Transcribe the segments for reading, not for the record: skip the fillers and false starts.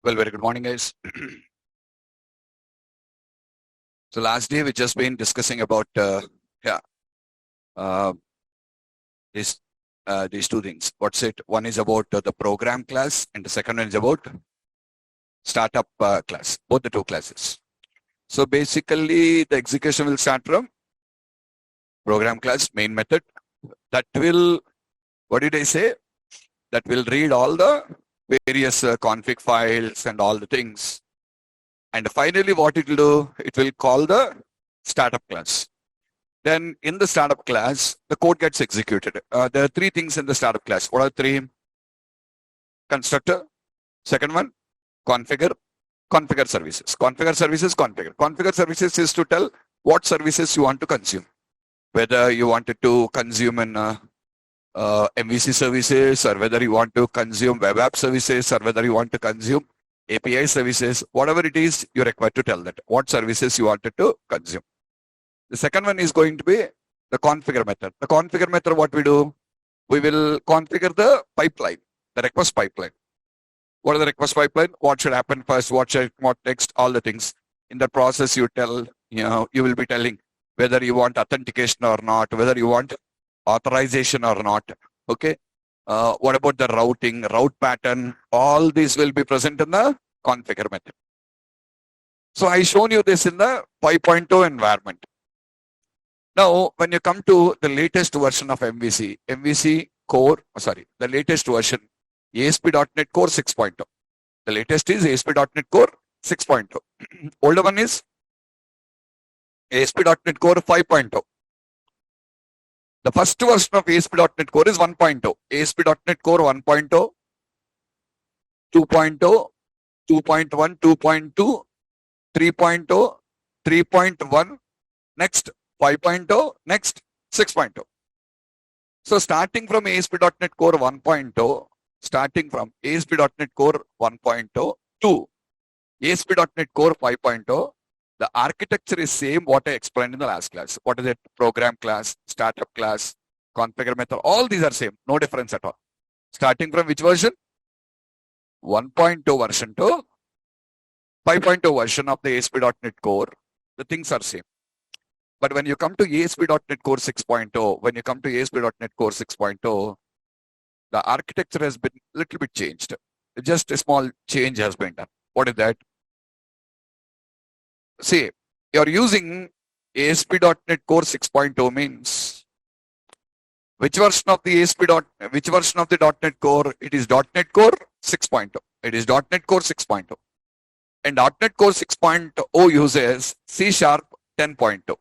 Well, very good morning, guys. So last day we just been discussing about uh, these two things. What's it? One is about the program class, and the second one is about startup class. Both the two classes. So basically, the execution will start from program class main method. That will, what did I say? That will read all the various config files and all the things. And finally, what it will do, it will call the startup class. Then in the startup class, the code gets executed. There are three things in the startup class. What are three? Constructor. Second one, configure. Configure services. Configure services, configure. Configure services is to tell what services you want to consume. Whether you wanted to consume in MVC services, or whether you want to consume web app services, or whether you want to consume API services, whatever it is, you're required to tell that what services you wanted to consume. The second one is going to be the configure method. The configure method, what we do, we will configure the pipeline, the request pipeline. What are the request pipeline? What should happen first? What next? All the things. In the process, you tell, you will be telling whether you want authentication or not, whether you want authorization or not. Okay. What about the routing, route pattern? All these will be present in the configure method. So I shown you this in the 5.0 environment. Now, when you come to the latest version of MVC core, the latest version, ASP.NET Core 6.0. The latest is ASP.NET Core 6.0. Older one is ASP.NET Core 5.0. The first version of ASP.NET Core is 1.0. ASP.NET Core 1.0, 2.0, 2.1, 2.2, 3.0, 3.1, next 5.0, next 6.0. So starting from ASP.NET Core 1.0, starting from ASP.NET Core 1.0 to ASP.NET Core 5.0, the architecture is same what I explained in the last class. What is it? Program class, startup class, configure method. All these are same. No difference at all. Starting from which version? 1.0 version to 5.0 version of the ASP.NET Core. The things are same. But when you come to ASP.NET Core 6.0, the architecture has been a little bit changed. Just a small change has been done. What is that? See, you're using ASP.NET Core 6.0 means which version of the .NET Core? It is .NET Core 6.0. It is .NET Core 6.0. And .NET Core 6.0 uses C# 10.0.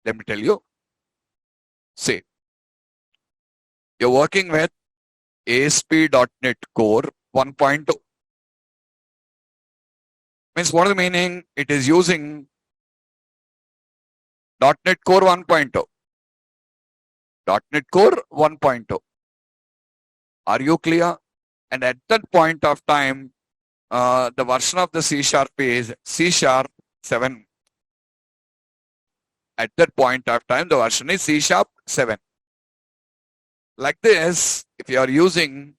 Let me tell you. See, you're working with ASP.NET Core 1.0. Means what is the meaning? It is using .NET Core 1.0. .NET Core 1.0. Are you clear? And at that point of time, the version of the C# is C# 7. At that point of time, the version is C# 7. Like this, if you are using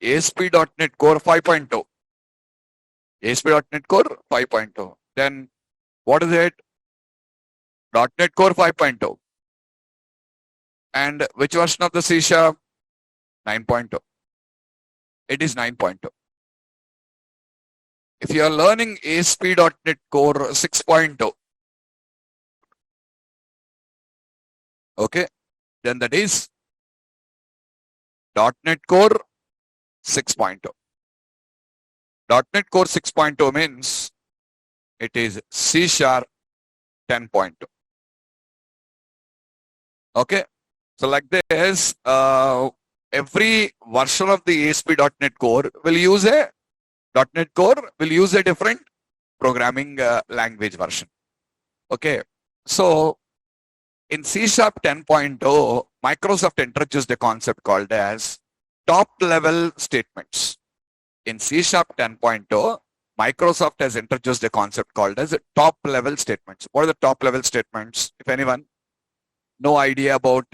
ASP.NET Core 5.0, ASP.NET Core 5.0, then what is it? .NET Core 5.0. And which version of the C#? 9.0. It is 9.0. If you are learning ASP.NET Core 6.0, okay, then that is .NET Core 6.0. .NET Core 6.0 means it is C# 10.0. Okay, so like this, every version of the ASP.NET Core will use a .NET Core will use a different programming language version. Okay, so in C# 10.0, Microsoft introduced a concept called as top-level statements. In C# 10.0, Microsoft has introduced a concept called as top-level statements. What are the top-level statements? If anyone, no idea about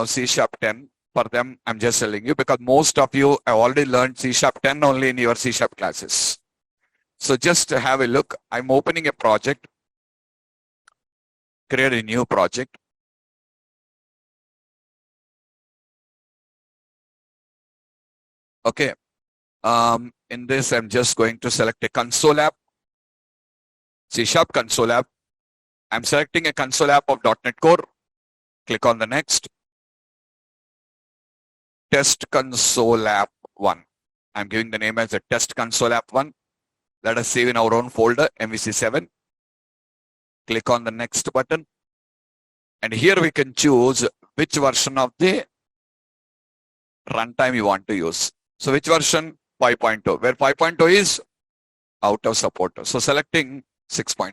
C# 10, For them, I'm just telling you because most of you have already learned C# 10 only in your C# classes. So just have a look. I'm opening a project, create a new project. Okay. In this, I'm just going to select a console app, C# console app. I'm selecting a console app of .NET Core. Click on the next. Test console app 1. I'm giving the name as a test console app 1. Let us save in our own folder, MVC7. Click on the next button. And here we can choose which version of the runtime you want to use. So which version? 5.0. Where 5.0 is out of support. So selecting 6.0.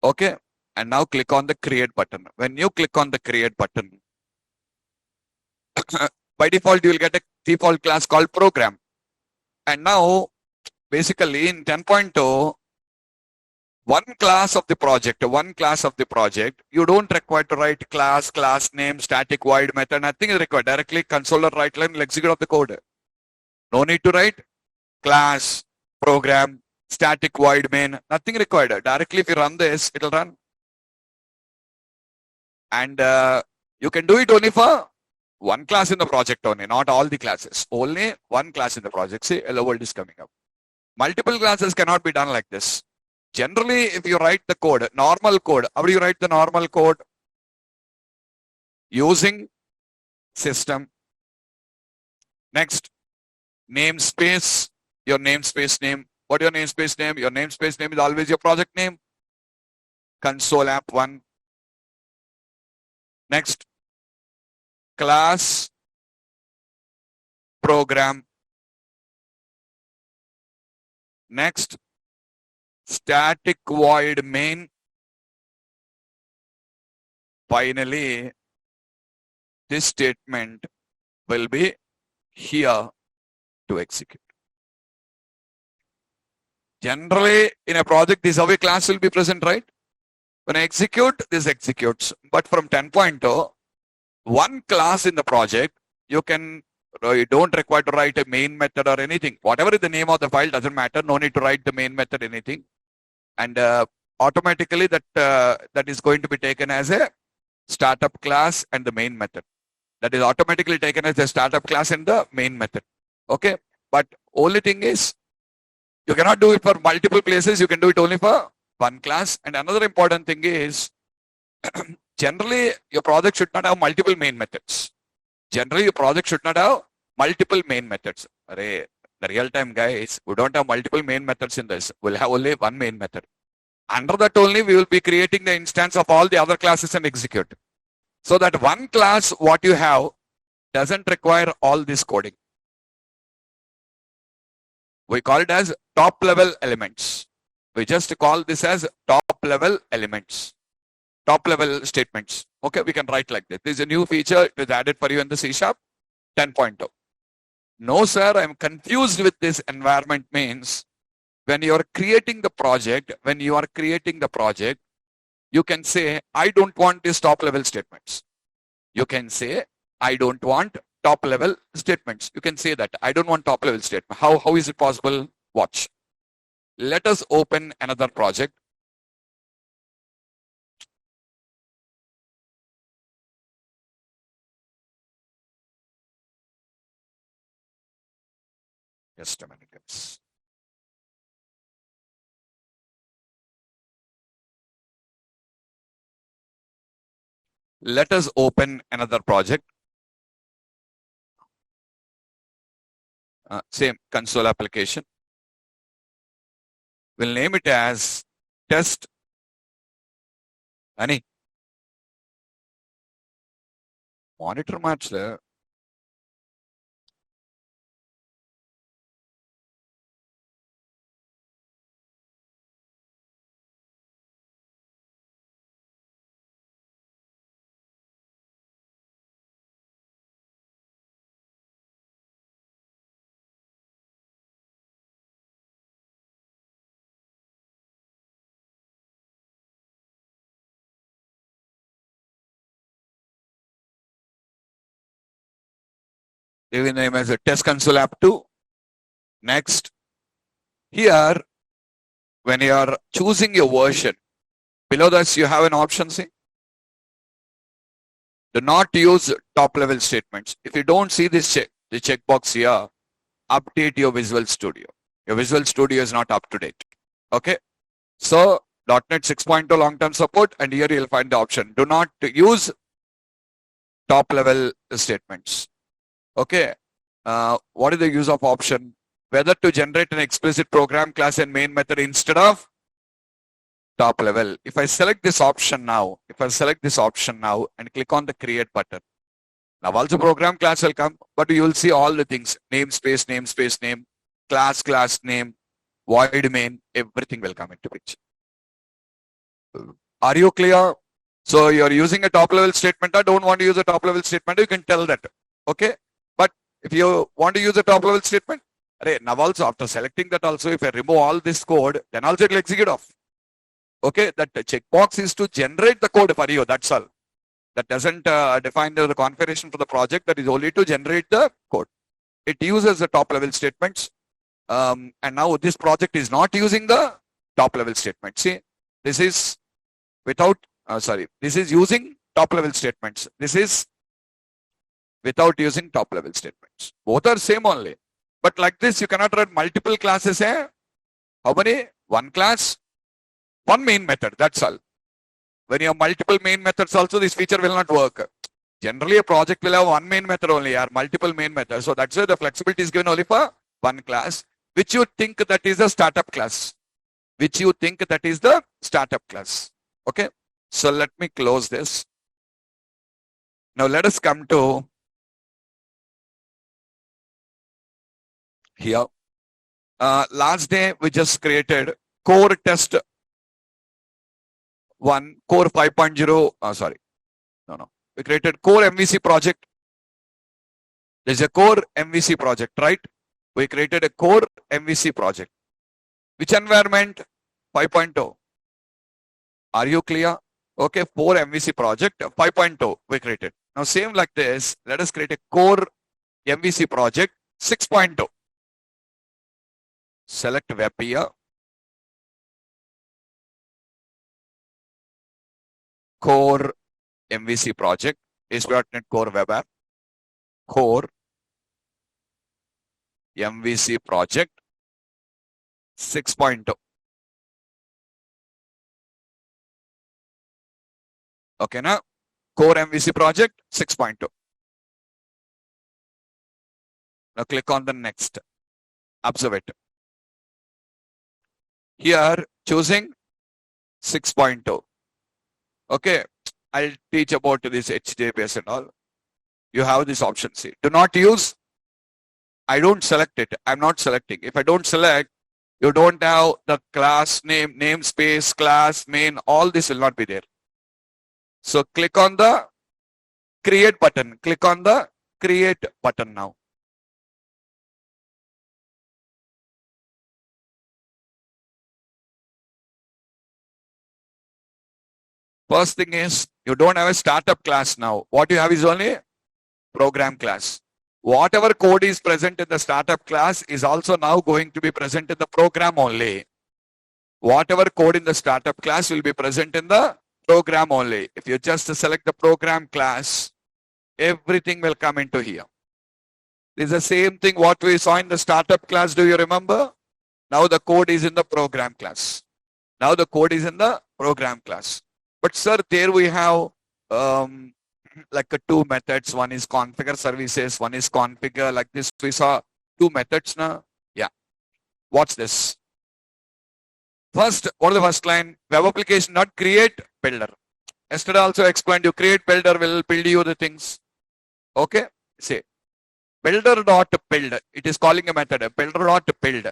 Okay. And now click on the create button. When you click on the create button, by default, you will get a default class called program. And now, basically in 10.0, one class of the project, you don't require to write class name, static void method, nothing is required. Directly console or write line will execute of the code. No need to write class, program, static void main, nothing required. Directly if you run this, it will run. And you can do it only for one class in the project only, not all the classes. Only one class in the project. See, hello world is coming up. Multiple classes cannot be done like this. Generally, if you write the code, normal code, how do you write the normal code? Using system. Next, namespace, your namespace name. What your namespace name? Your namespace name is always your project name. Console app 1. Next, class, program. Next, static void main. Finally, this statement will be here to execute. Generally, in a project, this away class will be present, right? When I execute, this executes. But from 10.0, one class in the project, you don't require to write a main method or anything. Whatever is the name of the file doesn't matter. No need to write the main method, anything. And automatically that is going to be taken as a startup class and the main method. That is automatically taken as a startup class and the main method. Okay. But only thing is, you cannot do it for multiple places. You can do it only for one class. And another important thing is, generally, your project should not have multiple main methods. Generally, your project should not have multiple main methods. The real-time guys, we don't have multiple main methods in this. We'll have only one main method. Under that only, we will be creating the instance of all the other classes and execute. So that one class, what you have, doesn't require all this coding. We call it as top-level elements. We just call this as top-level elements. Top-level statements. Okay, we can write like this. This is a new feature. It was added for you in the C# 10.0. No, sir, I'm confused with this environment means when you are creating the project, you can say, I don't want these top-level statements. You can say, I don't want top-level statements. You can say that. I don't want top-level statement. How is it possible? Watch. Let us open another project. Just a minute, guys. Let us open another project. Same console application. We'll name it as test. Ani monitor match. Give it name as a test console app 2. Next, here, when you are choosing your version, below this you have an option, see? Do not use top level statements. If you don't see this the checkbox here, update your Visual Studio. Your Visual Studio is not up to date. Okay. So .NET 6.0 long-term support, and here you'll find the option. Do not use top level statements. Okay. What is the use of option? Whether to generate an explicit program class and main method instead of top level. If I select this option now, and click on the create button, now also program class will come, but you will see all the things, namespace, name, class name, void main, everything will come into picture. Are you clear? So you're using a top level statement. I don't want to use a top level statement. You can tell that. Okay. But if you want to use a top level statement, now also after selecting that also, if I remove all this code, then also it will execute off. Okay. That checkbox is to generate the code for you. That's all. That doesn't define the configuration for the project. That is only to generate the code. It uses the top level statements. And now this project is not using the top level statement. See, this is without, this is using top level statements. This is without using top level statements. Both are same only. But like this, you cannot run multiple classes. How many? One class, one main method. That's all. When you have multiple main methods also, this feature will not work. Generally, a project will have one main method only, or multiple main methods. So that's why the flexibility is given only for one class, which you think that is a startup class. Okay. So let me close this. Now let us come to here. Last day we just created core test 1, core 5.0. We created core MVC project. There's a core MVC project, right? We created a core MVC project. Which environment? 5.0. Are you clear? Okay, 4 MVC project 5.0 we created. Now same like this, let us create a core MVC project 6.0. Select web here. Core MVC project ASP.NET Core Web App. Core MVC project 6.0. Okay, now core MVC project 6.0. Now click on the next. Observe it. Here choosing 6.0. Okay, I'll teach about this HTTPS and all. You have this option. See, do not use. I don't select it. I'm not selecting. If I don't select, you don't have the class name, namespace, class, main, all this will not be there. So click on the create button. Click on the create button now. First thing is you don't have a startup class now. What you have is only program class. Whatever code is present in the startup class is also now going to be present in the program only. Whatever code in the startup class will be present in the program only. If you just select the program class, everything will come into here. This is the same thing what we saw in the startup class. Do you remember? Now the code is in the program class. Now the code is in the program class. But sir, there we have like two methods. One is configure services, one is configure. Like this, we saw two methods now. Yeah. What's this? First, what is the first line? Web application not create builder. Yesterday also explained you create builder will build you the things. Okay. Say builder.build. It is calling a method builder.build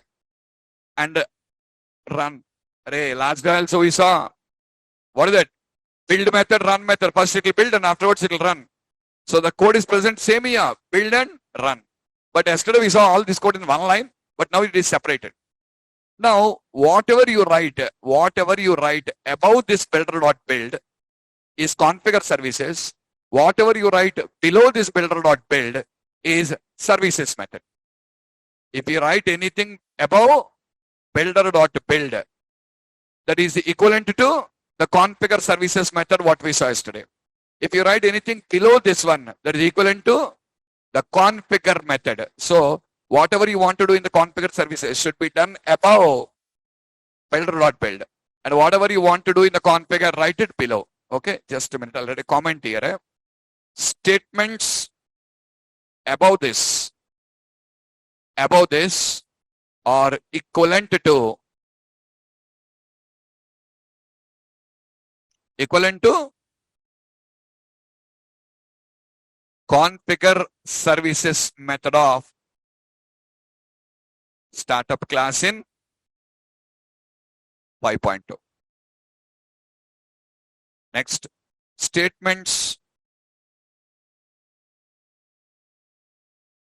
and run. Array, last guy also we saw. What is that? Build method, run method. First it will build and afterwards it will run. So the code is present same here. Build and run. But yesterday we saw all this code in one line, but now it is separated. Now, whatever you write above this builder.build is configure services. Whatever you write below this builder.build is services method. If you write anything above builder.build, that is equivalent to the configure services method what we saw yesterday. If you write anything below this one, that is equivalent to the configure method. So whatever you want to do in the configure services should be done above builder.build. And whatever you want to do in the configure, write it below. Okay, just a minute. I'll write a comment here. Statements above this are equivalent to configure services method of startup class in 5.2. Next, statements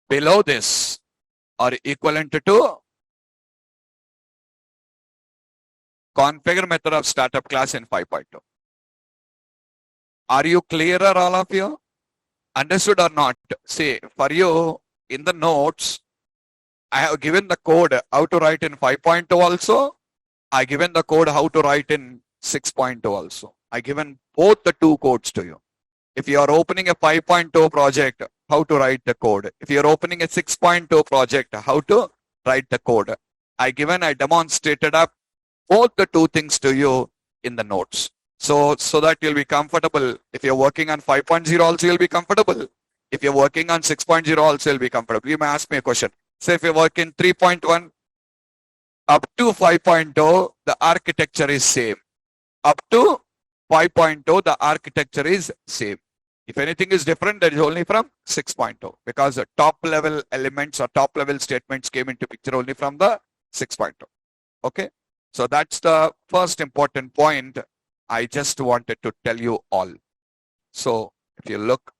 below this are equivalent to configure method of startup class in 5.2. Are you clearer, all of you? Understood or not? See, for you, in the notes, I have given the code how to write in 5.2 also. I given the code how to write in 6.2 also. I given both the two codes to you. If you are opening a 5.2 project, how to write the code. If you are opening a 6.2 project, how to write the code. I demonstrated up both the two things to you in the notes. So that you'll be comfortable. If you're working on 5.0 also, you'll be comfortable. If you're working on 6.0 also, you'll be comfortable. You may ask me a question. Say if you work in 3.1 up to 5.0, the architecture is same. Up to 5.0, the architecture is same. If anything is different, that is only from 6.0 because the top level elements or top level statements came into picture only from the 6.0. Okay. So that's the first important point I just wanted to tell you all. So if you look,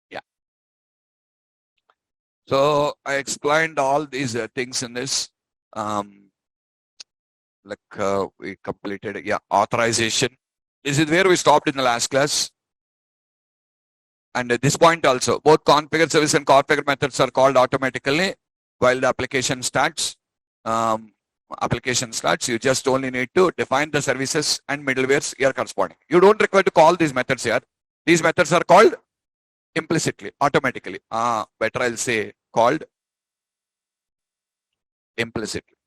yeah. So I explained all these things in this. We completed, authorization. This is where we stopped in the last class. And at this point also, both configure service and configure methods are called automatically while the application starts. You just only need to define the services and middlewares here corresponding. You don't require to call these methods here. These methods are called implicitly, automatically. Better I'll say called implicitly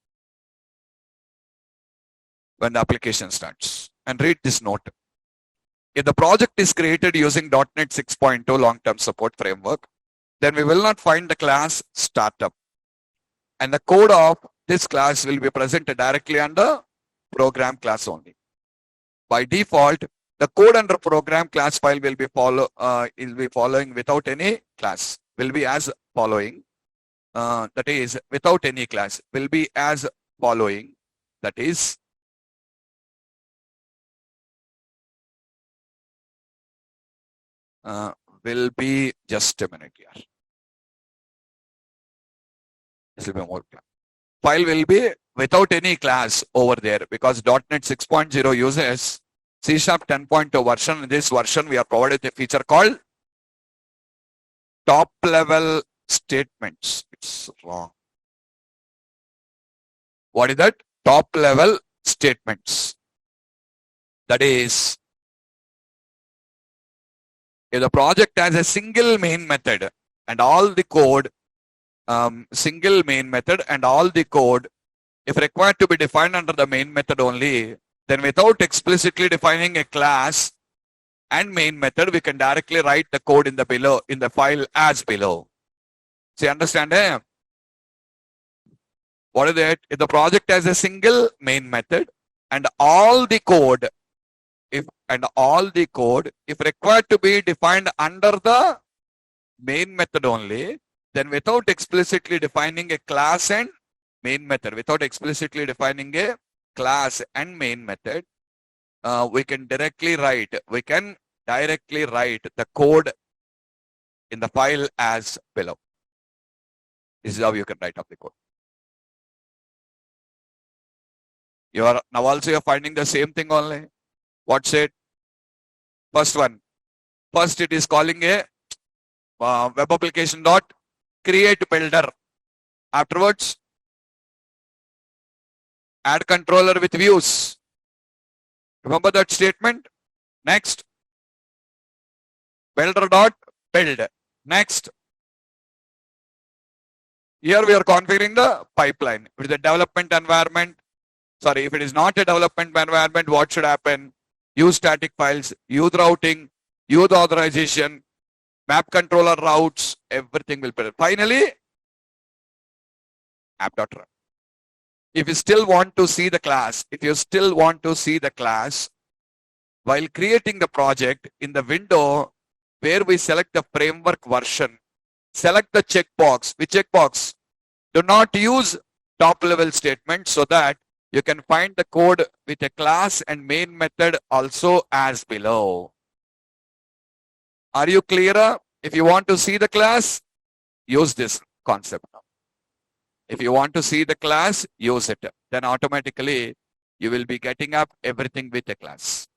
when the application starts. And read this note. If the project is created using .NET 6.2 long-term support framework, then we will not find the class startup. And the code of this class will be present directly under program class only. By default, the code under program class file will be following without any class. Will be as following. That is, without any class. Will be as following. That is, will be, just a minute here. This will be more clear. File will be without any class over there because .NET 6.0 uses C# 10.2 version. In this version, we are provided a feature called top level statements. It's wrong. What is that? Top level statements. That is, if the project has a single main method and all the code, single main method and all the code, if required to be defined under the main method only, then without explicitly defining a class and main method, we can directly write the code in the file as below. See, understand? What is it? If the project has a single main method and all the code, if required to be defined under the main method only, then without explicitly defining a class and main method, without explicitly defining a class and main method, we can directly write the code in the file as below. This is how you can write up the code. You are now also you're finding the same thing only. What's it? First one. First it is calling a web application dot create builder. Afterwards, add controller with views. Remember that statement? Next, builder dot build. Next, here we are configuring the pipeline. If it is a development environment, if it is not a development environment, what should happen? Use static files, use routing, use authorization, map controller routes, everything will be. Finally, app.run. If you still want to see the class, while creating the project, in the window where we select the framework version, select the checkbox. Which checkbox? Do not use top level statement, so that you can find the code with a class and main method also as below. Are you clear? If you want to see the class, use this concept. If you want to see the class, use it. Then automatically you will be getting up everything with a class.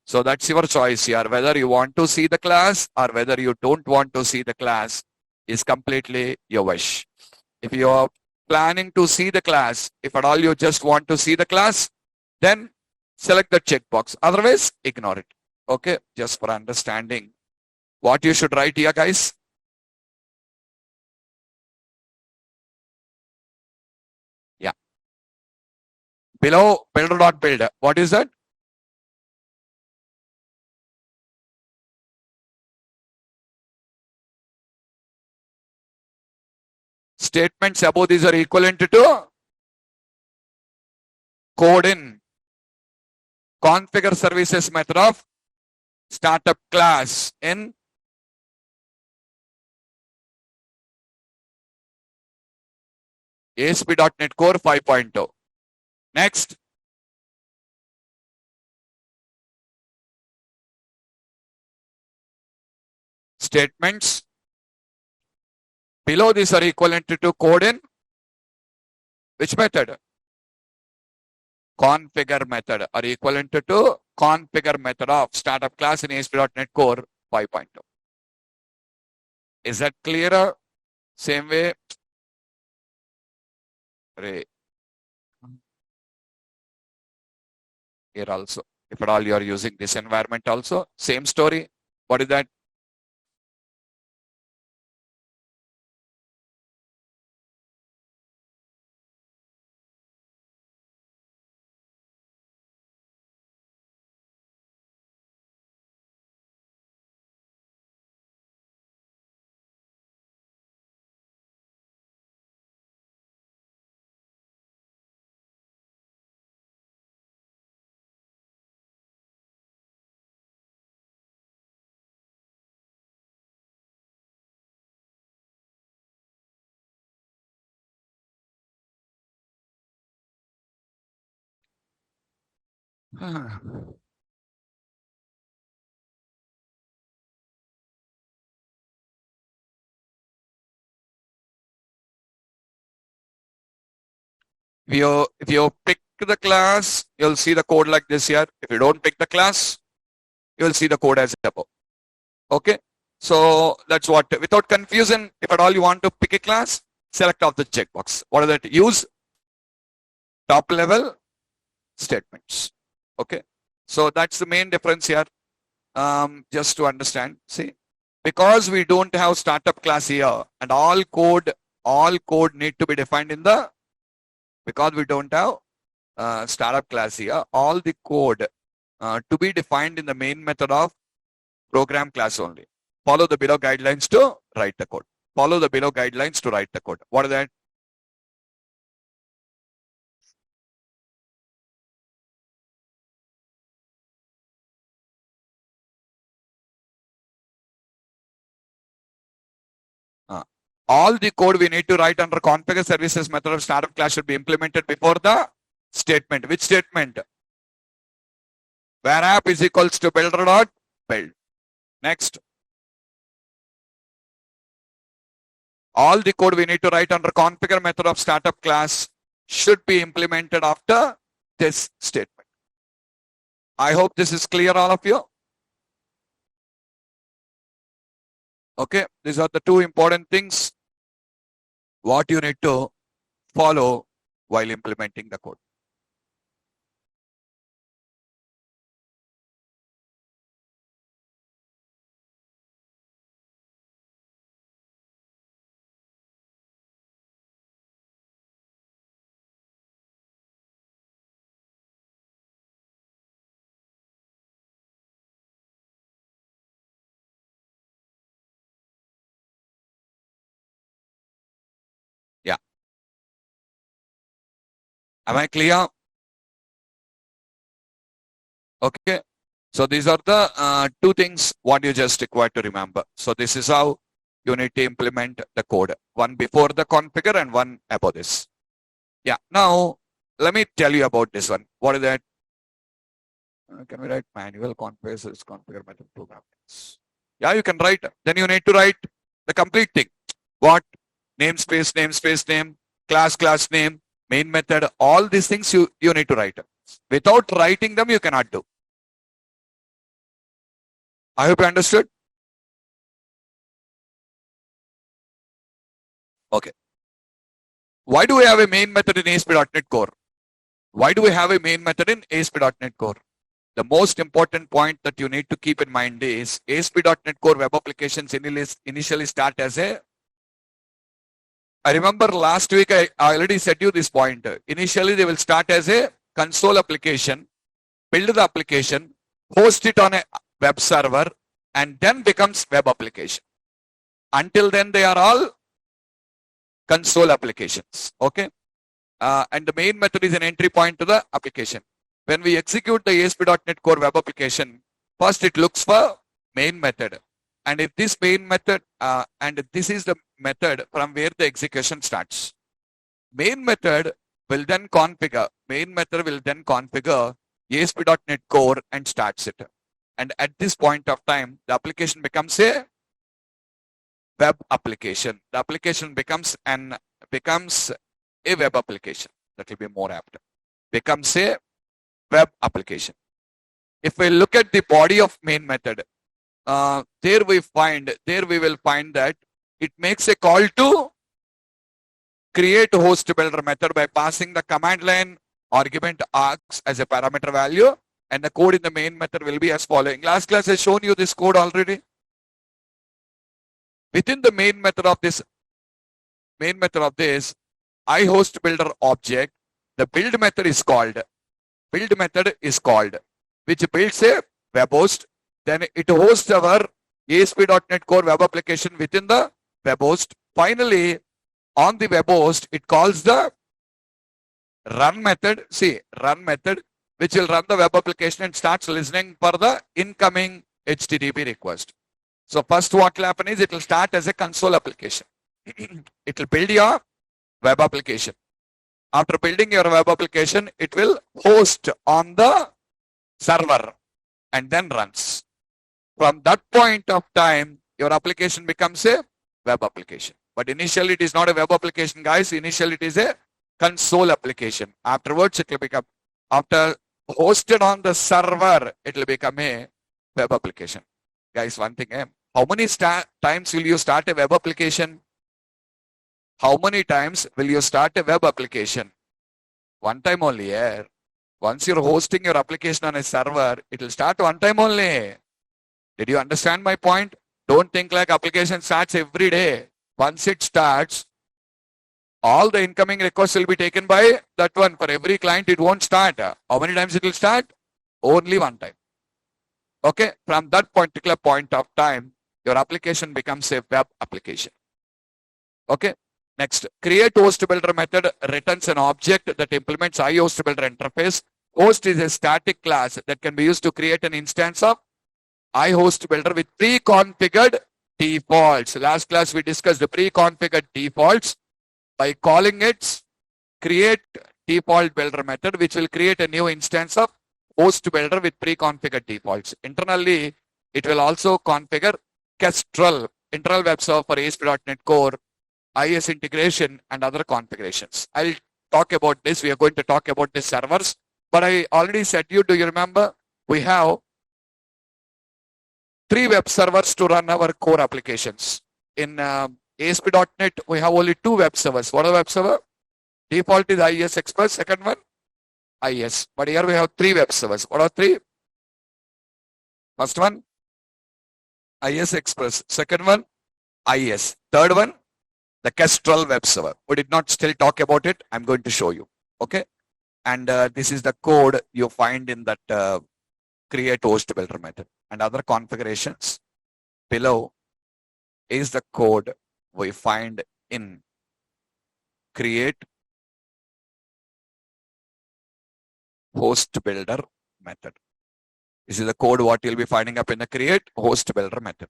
So that's your choice here. Whether you want to see the class or whether you don't want to see the class is completely your wish. If you are planning to see the class, if at all you just want to see the class, then select the checkbox. Otherwise, ignore it. Okay, just for understanding what you should write here, guys. Yeah. Below builder.build. What is that? Statements above these are equivalent to code in configure services method of startup class in ASP.NET Core 5.0. Next. Statements below these are equivalent to code in which method? Configure method are equivalent to configure method of startup class in ASP.NET Core 5.0. Is that clearer? Same way. Here also, if at all you are using this environment also, same story. What is that? If you pick the class, you'll see the code like this here. If you don't pick the class, you'll see the code as above. Okay. So that's what, without confusion, if at all you want to pick a class, select off the checkbox. What is that? Use top level statements. Okay. So that's the main difference here. Just to understand, see, because we don't have startup class here and all code need to be defined in the, because we don't have startup class here, all the code to be defined in the main method of program class only. Follow the below guidelines to write the code. Follow the below guidelines to write the code. What is that? All the code we need to write under configure services method of startup class should be implemented before the statement. Which statement? Where app is equals to builder dot build. Next. All the code we need to write under configure method of startup class should be implemented after this statement. I hope this is clear, all of you. Okay, these are the two important things what you need to follow while implementing the code. Yeah. Am I clear? Okay. So these are the two things what you just require to remember. So this is how you need to implement the code. One before the configure and one above this. Yeah. Now, let me tell you about this one. What is that? Can we write manual configure method program? Yeah, you can write. Then you need to write the complete thing. What? Namespace, namespace name, class name, main method. All these things you need to write. Without writing them, you cannot do. I hope you understood. Okay. Why do we have a main method in ASP.NET Core? Why do we have a main method in ASP.NET Core? The most important point that you need to keep in mind is ASP.NET Core web applications initially start as a, I remember last week I already said you this point. Initially they will start as a console application, build the application, host it on a web server, and then becomes web application. Until then they are all console applications. Okay. And the main method is an entry point to the application. When we execute the ASP.NET Core web application, first it looks for main method. And if this main method, and this is the method from where the execution starts. Main method will then configure ASP.NET Core and starts it. And at this point of time, the application becomes a web application. The application becomes a web application. That will be more apt. Becomes a web application. If we look at the body of main method, there we will find that it makes a call to create host builder method by passing the command line argument args as a parameter value, and the code in the main method will be as following. Last class has shown you this code already. Within the main method of this iHost builder object, the build method is called, which builds a web host. Then it hosts our ASP.NET Core web application within the web host. Finally, on the web host, it calls the run method, which will run the web application and starts listening for the incoming HTTP request. So first what will happen is it will start as a console application. It will build your web application. After building your web application, it will host on the server and then runs. From that point of time, your application becomes a web application. But initially it is not a web application, guys. Initially it is a console application. Afterwards it will become, after hosted on the server, it will become a web application. Guys, one thing, how many times will you start a web application? How many times will you start a web application? One time only. Once you're hosting your application on a server, it will start one time only. Did you understand my point? Don't think like application starts every day. Once it starts, all the incoming requests will be taken by that one. For every client, it won't start. How many times it will start? Only one time. Okay. From that particular point of time, your application becomes a web application. Okay. Next, create host builder method returns an object that implements iHost builder interface. Host is a static class that can be used to create an instance of iHost builder with pre-configured defaults. Last class we discussed the pre-configured defaults by calling its create default builder method, which will create a new instance of host builder with pre-configured defaults. Internally, it will also configure Kestrel, internal web server for ASP.NET Core, IS integration, and other configurations. I'll talk about this. We are going to talk about the servers, but I already said you, do you remember? We have 3 web servers to run our core applications. In ASP.NET, we have only 2 web servers. What are web server? Default is IS Express, second one IS. But here we have 3 web servers. What are 3? First one, IS Express. Second one, IS. Third one, the Kestrel web server. We did not still talk about it. I'm going to show you. Okay. And this is the code you find in that create host builder method. And other configurations below is the code we find in create host builder method. This is the code what you'll be finding up in the create host builder method.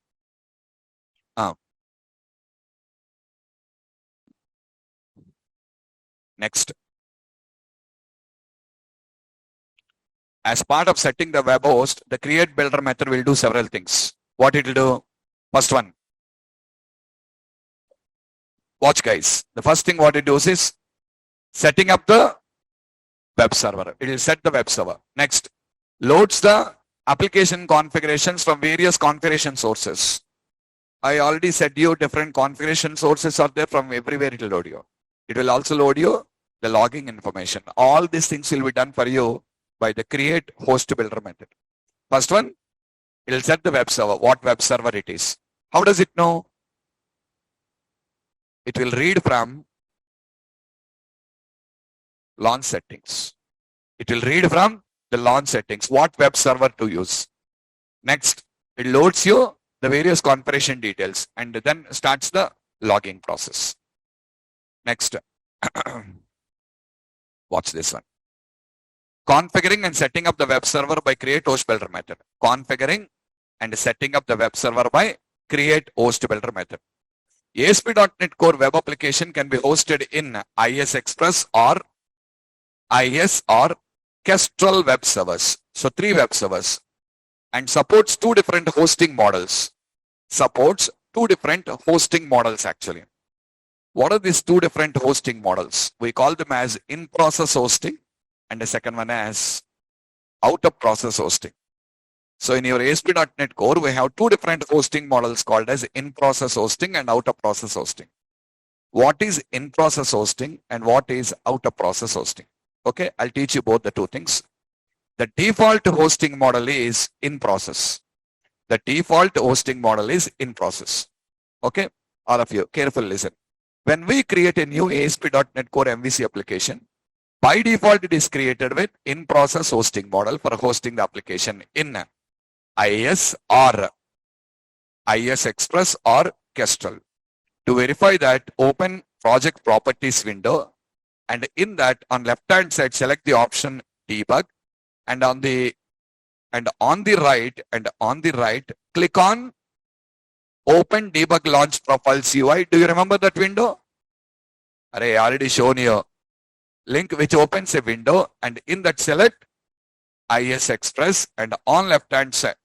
Next. As part of setting the web host, the create builder method will do several things. What it will do? First one. Watch guys. The first thing what it does is setting up the web server. It will set the web server. Next. Loads the application configurations from various configuration sources. I already said you different configuration sources are there, from everywhere it will load you. It will also load you the logging information. All these things will be done for you by the create host builder method. First one, it will set the web server, what web server it is. How does it know? It will read from launch settings. It will read from the launch settings, what web server to use. Next, it loads you the various configuration details and then starts the logging process. Next, watch this one. Configuring and setting up the web server by create host builder method. Configuring and setting up the web server by create host builder method. ASP.NET Core web application can be hosted in IS Express or IS or Kestrel web servers. So 3 web servers, and supports 2 different hosting models. Supports 2 different hosting models actually. What are these 2 different hosting models? We call them as in-process hosting and the second one as out-of-process hosting. So in your ASP.NET Core, we have 2 different hosting models called as in-process hosting and out-of-process hosting. What is in-process hosting and what is out-of-process hosting? Okay, I'll teach you both the 2 things. The default hosting model is in-process. The default hosting model is in-process. Okay, all of you, carefully listen. When we create a new ASP.NET Core MVC application, by default, it is created with in-process hosting model for hosting the application in IS or IS Express or Kestrel. To verify that, open project properties window, and in that on left-hand side, select the option debug, and on the right, click on open debug launch profiles UI. Do you remember that window? I already shown you. Link which opens a window, and in that select IS Express, and on left hand side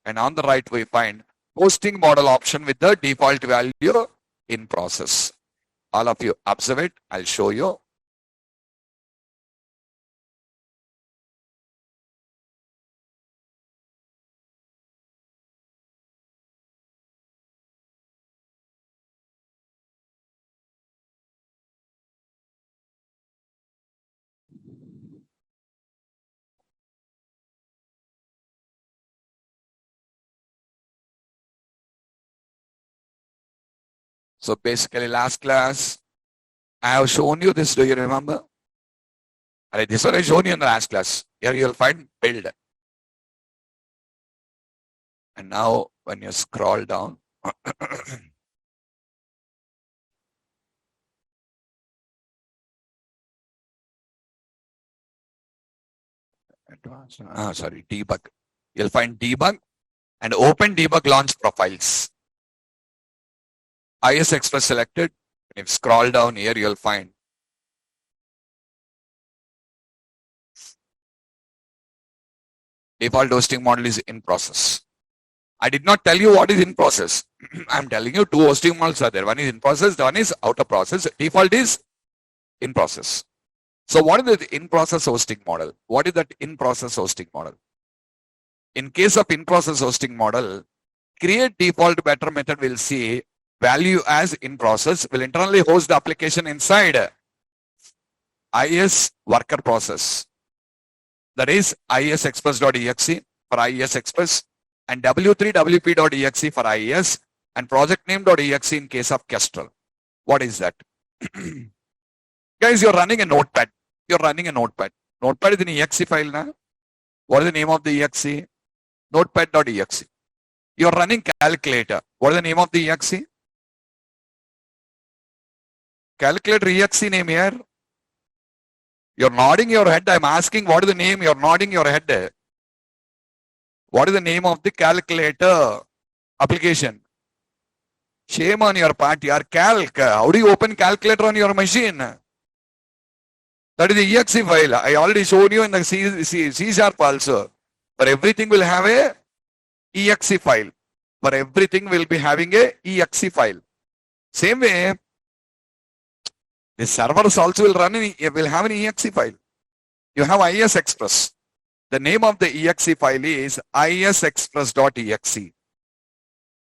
and on the right we find hosting model option with the default value in process. All of you observe it. I'll show you. So basically last class, I have shown you this. Do you remember? This one I shown you in the last class. Here you'll find build. And now when you scroll down, debug. You'll find debug and open debug launch profiles. IS Express selected. If you scroll down here, you'll find Default hosting model is in process. I did not tell you what is in process. I'm telling you two hosting models are there. One is in process, the one is out of process. Default is in process. So what is the in process hosting model? What is that in process hosting model? In case of in process hosting model, create default better method will see value as in process, will internally host the application inside IS worker process. That is isexpress.exe for IIS Express and w3wp.exe for IIS and project name.exe in case of Kestrel. What is that? Guys, you're running a notepad. You're running a notepad. Notepad is an exe file now. What is the name of the exe? Notepad.exe. You're running calculator. What is the name of the exe? Calculator exe name here. You're nodding your head. I'm asking what is the name? You're nodding your head. What is the name of the calculator application? Shame on your part. Your calc. How do you open calculator on your machine? That is the exe file. I already showed you in the C Sharp also. For everything will have a exe file. For everything will be having a exe file. Same way, the servers also will have an exe file. You have IS Express. The name of the exe file is isexpress.exe.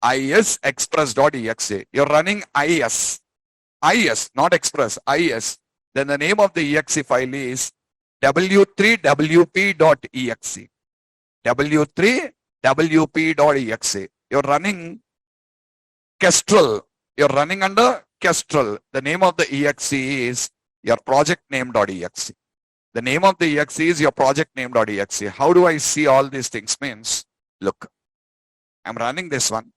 isexpress.exe. You're running IS. IS, not Express. IS. Then the name of the exe file is w3wp.exe. w3wp.exe. You're running Kestrel. You're running under Kestrel. The name of the exe is your project name.exe. The name of the exe is your project name.exe. How do I see all these things? Means, look, I'm running this one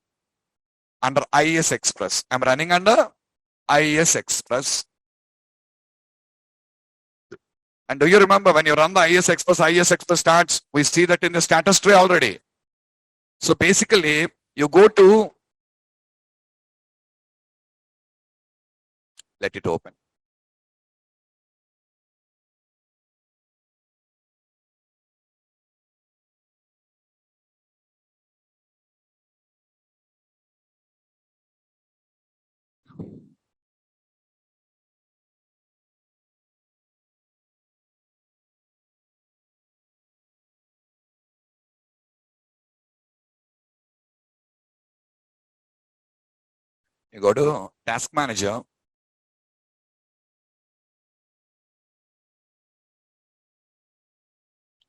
under IS Express. I'm running under IS Express. And do you remember when you run the IS Express starts, we see that in the status tray already. So basically, you go to, let it open. You go to Task Manager.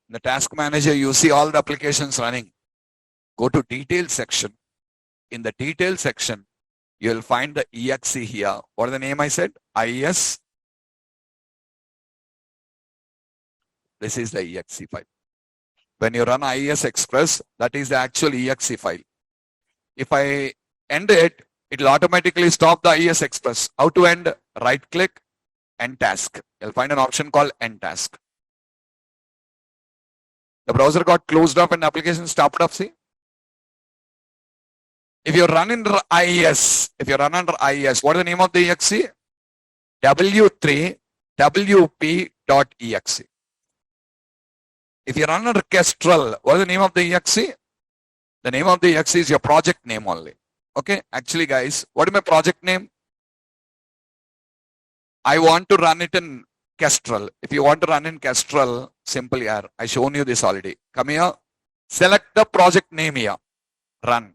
In the Task Manager, you see all the applications running. Go to Details section. In the Details section, you will find the exe here. What is the name I said? IS. This is the exe file. When you run IS Express, that is the actual exe file. If I end it, it will automatically stop the IS Express. How to end? Right click, End Task. You'll find an option called End Task. The browser got closed off and the application stopped off, see? If you run under IS, what is the name of the exe? w3wp.exe. If you run under Kestrel, what is the name of the exe? The name of the exe is your project name only. Okay, actually guys, what is my project name? I want to run it in Kestrel. If you want to run in Kestrel, simple here. I shown you this already. Come here, select the project name here, run.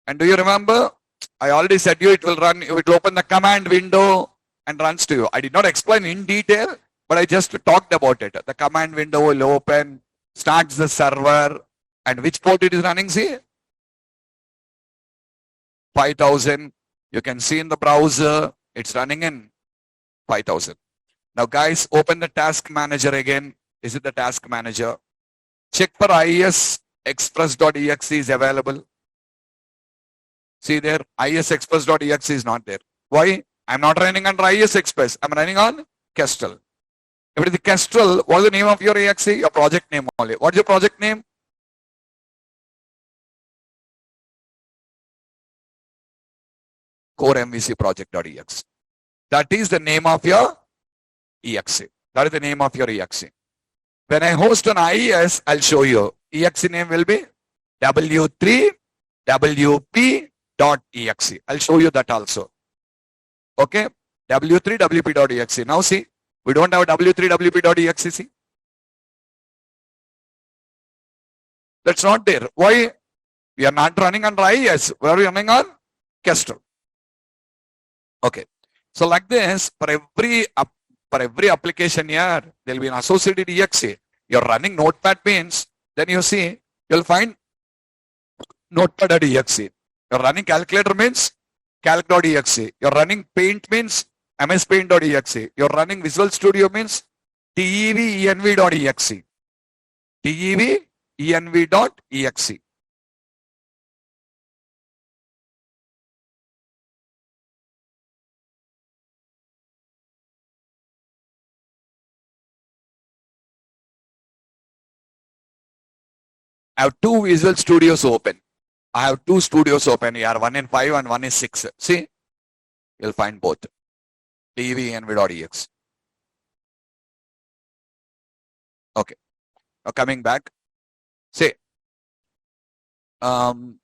And do you remember? I already said you it will run, it will open the command window and runs to you. I did not explain in detail, but I just talked about it. The command window will open, starts the server, and which port it is running, see? 5000. You can see in the browser, it's running in 5000. Now guys, open the task manager again. Is it the task manager? Check for isexpress.exe is available. See there, isexpress.exe is not there. Why? I'm not running under IS Express. I'm running on Kestrel. If it is the Kestrel, what is the name of your exe? Your project name only. What is your project name? Core MVC project.exe. That is the name of your exe. That is the name of your exe. When I host an IES, I'll show you. exe name will be w3 wp.exe. I'll show you that also. Okay, w3 wp.exe. Now see, we don't have w3 wp.exe. See, that's not there. Why? We are not running on IS. We are running on Kestrel. Okay. So like this, for every application here, there will be an associated exe. You're running Notepad means, then you see, you'll find Notepad.exe. You're running calculator means calc.exe. You're running Paint means mspaint.exe. You're running Visual Studio means devenv.exe. devenv.exe. I have two Visual Studios open. I have two studios open here, one in 5 and one is 6. See, you'll find both. devenv.exe. Okay. Now coming back, say, in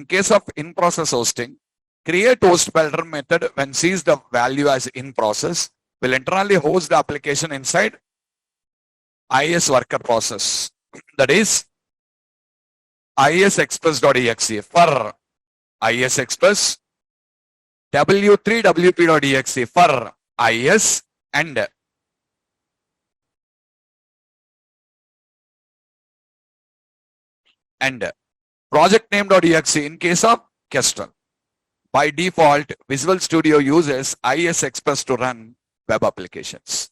case of in-process hosting, create host builder method when sees the value as in process will internally host the application inside IS worker process. That is isexpress.exe for isexpress, w3wp.exe for is, and project name.exe in case of Kestrel. By default, Visual Studio uses isexpress to run web applications.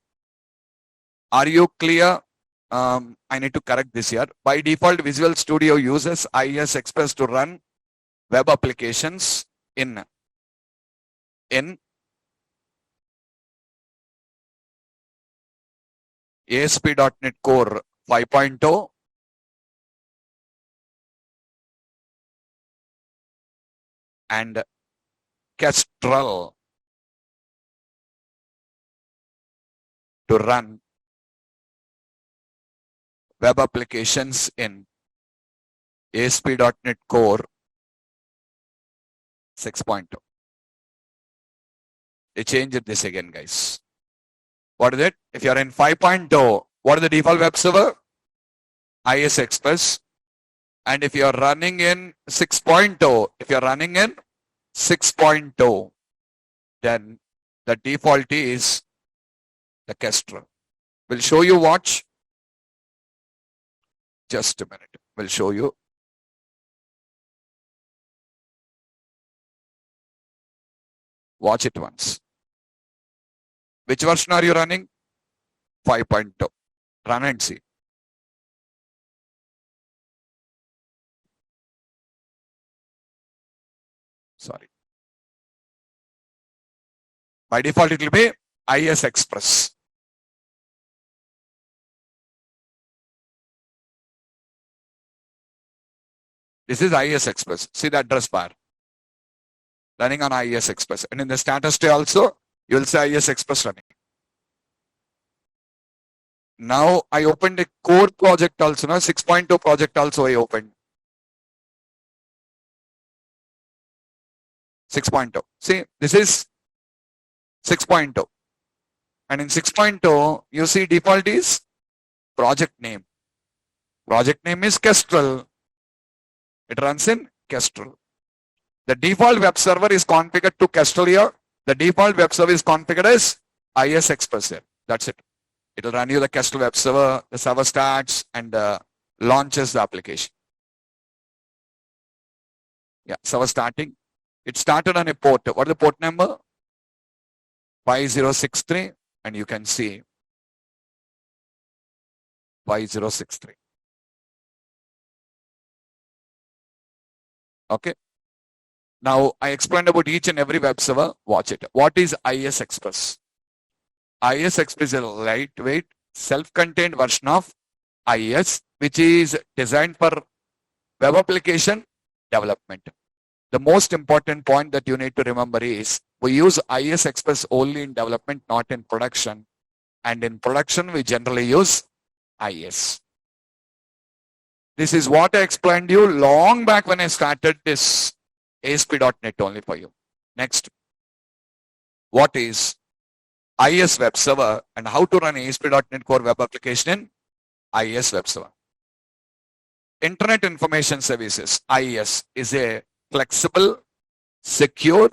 Are you clear? I need to correct this here. By default, Visual Studio uses isexpress to run web applications in ASP.NET Core 5.0 and Kestrel to run web applications in ASP.NET Core 6.0. They changed this again, guys. What is it? If you're in 5.0, what is the default web server? isexpress. And if you're running in 6.0, then the default is the Kestrel. We'll show you, watch. Just a minute. We'll show you. Watch it once. Which version are you running? 5.0. Run and see. Sorry. By default, it will be isexpress. This is isexpress. See the address bar. Running on isexpress. And in the status tray also, you will see isexpress running. Now I opened a core project also. Now 6.0 project also I opened. 6.0. See, this is 6.0. And in 6.0, you see default is project name. Project name is Kestrel. It runs in Kestrel. The default web server is configured to Kestrel here. The default web server is configured as isexpress here. That's it. It will run you the Kestrel web server. The server starts and launches the application. Yeah, server starting. It started on a port. What is the port number? 5063. And you can see 5063. Okay. Now I explained about each and every web server. Watch it. What is isexpress? isexpress is a lightweight, self-contained version of IS, which is designed for web application development. The most important point that you need to remember is we use isexpress only in development, not in production. And in production, we generally use IS. This is what I explained you long back when I started this ASP.NET only for you. Next, what is IIS Web Server and how to run ASP.NET Core Web Application in IIS Web Server. Internet Information Services, IIS, is a flexible, secure,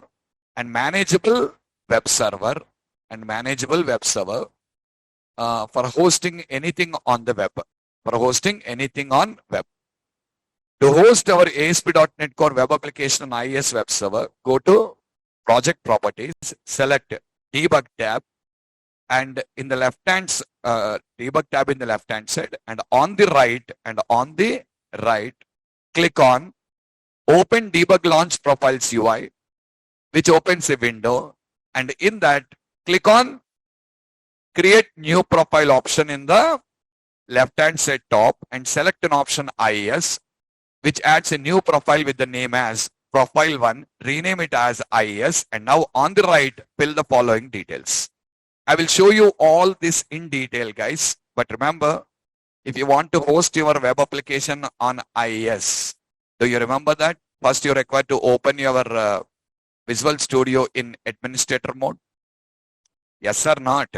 and manageable web server for hosting anything on the web. To host our ASP.NET Core Web Application on IIS Web Server, go to Project Properties, select Debug tab, and in the left hand debug tab in the left hand side, and on the right click on Open Debug Launch Profiles UI, which opens a window, and in that click on Create New Profile option in the left hand side top and select an option IIS, which adds a new profile with the name as Profile 1, rename it as IIS, and now on the right fill the following details. I will show you all this in detail, guys, but remember, if you want to host your web application on IIS, do you remember that? First, you're required to open your Visual Studio in administrator mode. Yes or not?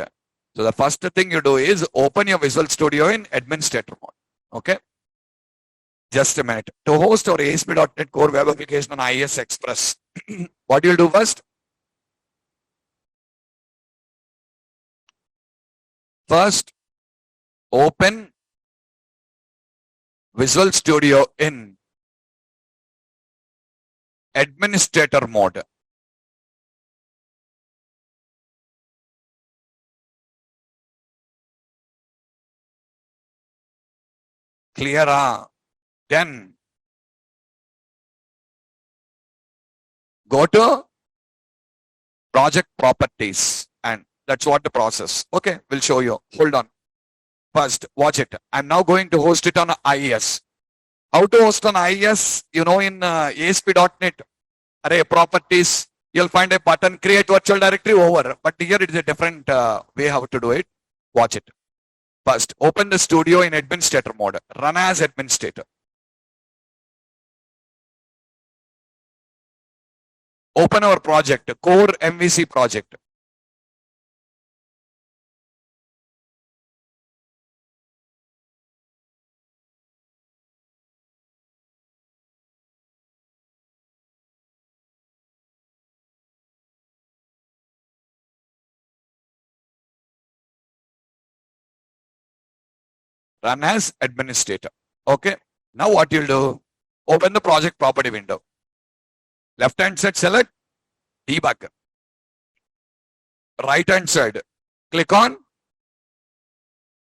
So the first thing you do is open your Visual Studio in administrator mode. Okay? Just a minute. To host our ASP.NET Core Web Application on IIS Express, what you'll do first? First, open Visual Studio in administrator mode. Clear? Then go to Project Properties, and that's what the process. Okay, we'll show you. Hold on. First, watch it. I'm now going to host it on IIS. How to host on IIS? You know, in ASP.NET Array Properties, you'll find a button, Create Virtual Directory over. But here it is a different way how to do it. Watch it. First, open the studio in administrator mode. Run as administrator. Open our project, Core MVC project. Run as administrator. Okay. Now what you'll do? Open the project property window. Left hand side select debug. Right hand side click on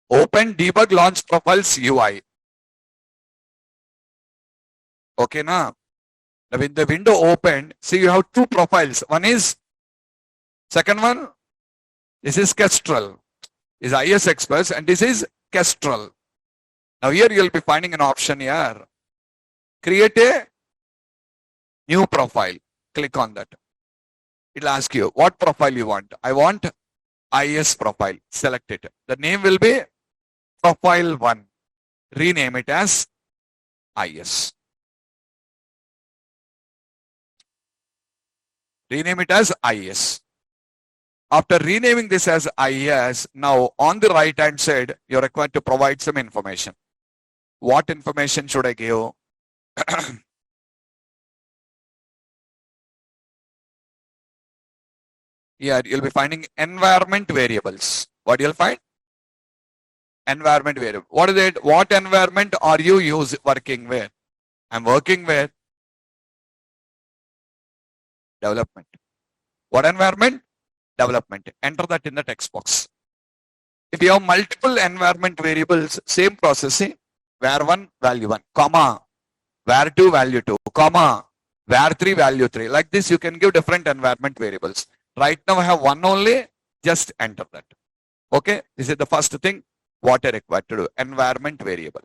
Open Debug Launch Profiles UI. Okay, now when the window opened, see you have two profiles. One is, second one, this is Kestrel, is IIS Express, and this is Kestrel. Now here you'll be finding an option here. Create a new profile. Click on that. It'll ask you what profile you want. I want IIS profile. Select it. The name will be Profile 1. Rename it as IIS. Rename it as IIS. After renaming this as IIS, now on the right hand side, you're required to provide some information. What information should I give? Here you'll be finding environment variables. What you'll find? Environment variable. What is it? What environment are you working with? I'm working with development. What environment? Development. Enter that in the text box. If you have multiple environment variables, same processing, var1 value 1, comma, var2 value 2, comma, var3 value 3. Like this, you can give different environment variables. Right now I have one only, just enter that. Okay, this is the first thing what I require to do, environment variable.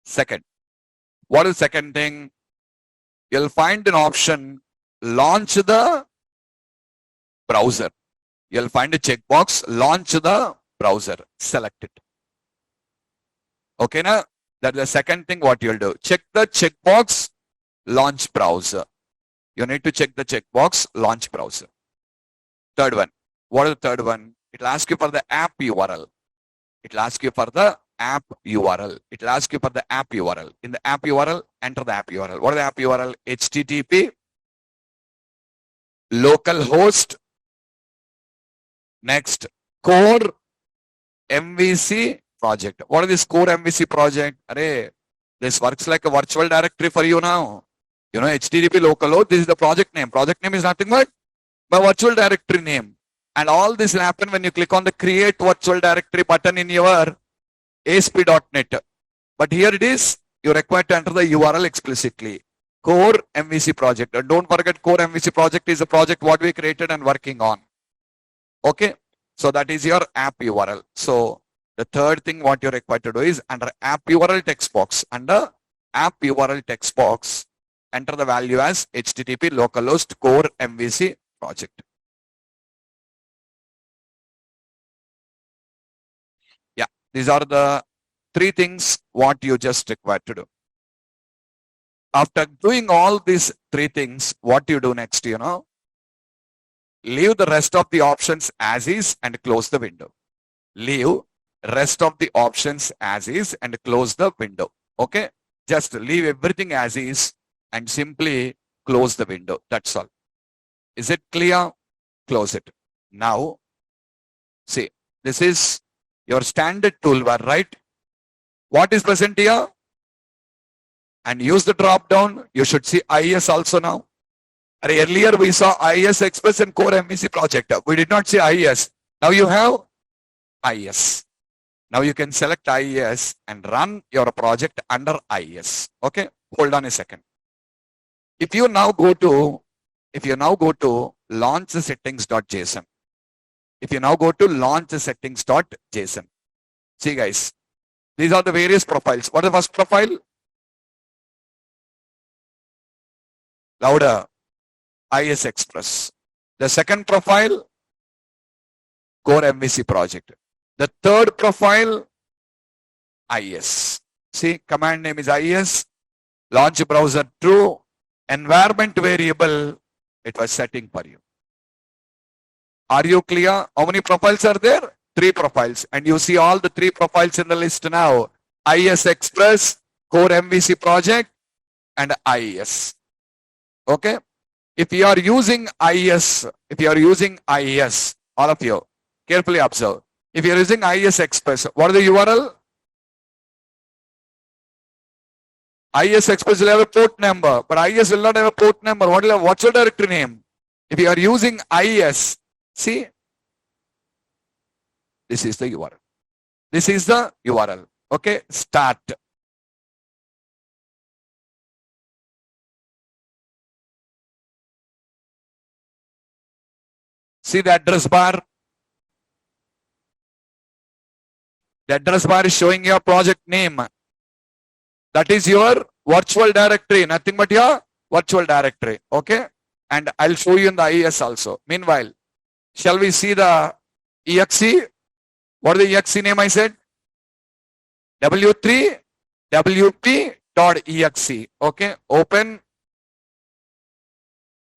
Second, what is second thing? You'll find an option, launch the browser. You'll find a checkbox, launch the browser. Select it. Okay, now that's the second thing what you'll do. Check the checkbox, launch browser. You need to check the checkbox, launch browser. Third one. What is the third one? It will ask you for the app URL. It will ask you for the app URL. It will ask you for the app URL. In the app URL, enter the app URL. What is the app URL? HTTP localhost. Next, core MVC project. What is this core MVC project? Array, this works like a virtual directory for you now. You know, HTTP localhost, this is the project name. Project name is nothing but my virtual directory name. And all this will happen when you click on the create virtual directory button in your Asp.net. But here it is, you're required to enter the URL explicitly. Core MVC project. And don't forget, core MVC project is a project what we created and working on. Okay. So that is your app URL. So the third thing what you're required to do is under app URL text box. Under app URL text box, enter the value as HTTP localhost core MVC project. Yeah, these are the three things what you just required to do. After doing all these three things, what you do next, you know, leave the rest of the options as is and close the window. Leave rest of the options as is and close the window. Okay, just leave everything as is and simply close the window. That's all. Is it clear? Close it. Now, see, this is your standard toolbar, right? What is present here? And use the drop down. You should see IS also now. Earlier we saw IS Express and Core MVC project. We did not see IS. Now you have IS. Now you can select IS and run your project under IS. Okay, hold on a second. If you now go to launch settings.json. If you now go to launch settings.json. See guys, these are the various profiles. What is the first profile? Louder. IS Express. The second profile, Core MVC project. The third profile, IS. See, command name is IS. Launch browser true. Environment variable, it was setting for you. Are you clear? How many profiles are there? 3 profiles. And you see all the 3 profiles in the list now. IS Express, Core MVC project, and IS. Okay. If you are using IS, all of you, carefully observe. If you are using IS Express, what is the URL? IS Express will have a port number, but IS will not have a port number. What will have virtual directory name? If you are using IS, see, this is the URL. This is the URL. Okay, start. See the address bar. The address bar is showing your project name. That is your virtual directory, nothing but your virtual directory. Okay. And I'll show you in the IS also. Meanwhile, shall we see the exe? What is the exe name I said? W3 wp.exe. Okay. Open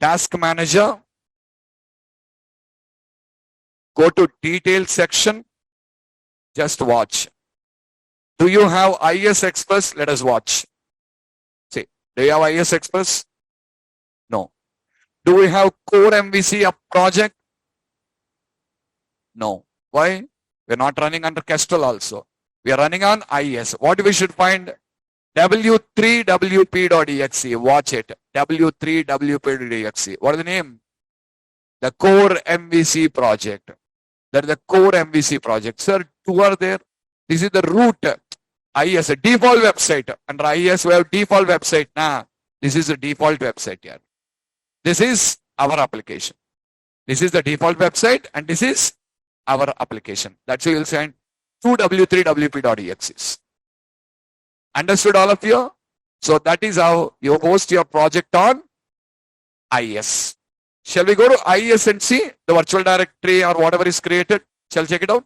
task manager. Go to details section. Just watch. Do you have IS Express? Let us watch. See, do you have IS Express? No. Do we have Core MVC a project? No. Why? We're not running under Kestrel also. We are running on IS. What we should find? w3wp.exe. Watch it. w3wp.exe. What is the name? The Core MVC project. That is the Core MVC project. Sir, 2 are there. This is the root. IS, a default website. Under IS, we have default website. Nah, this is the default website here. This is our application. This is the default website and this is our application. That's why you'll send 2w3wp.exe. Understood all of you? So that is how you host your project on IS. Shall we go to IS and see the virtual directory or whatever is created? Shall we check it out?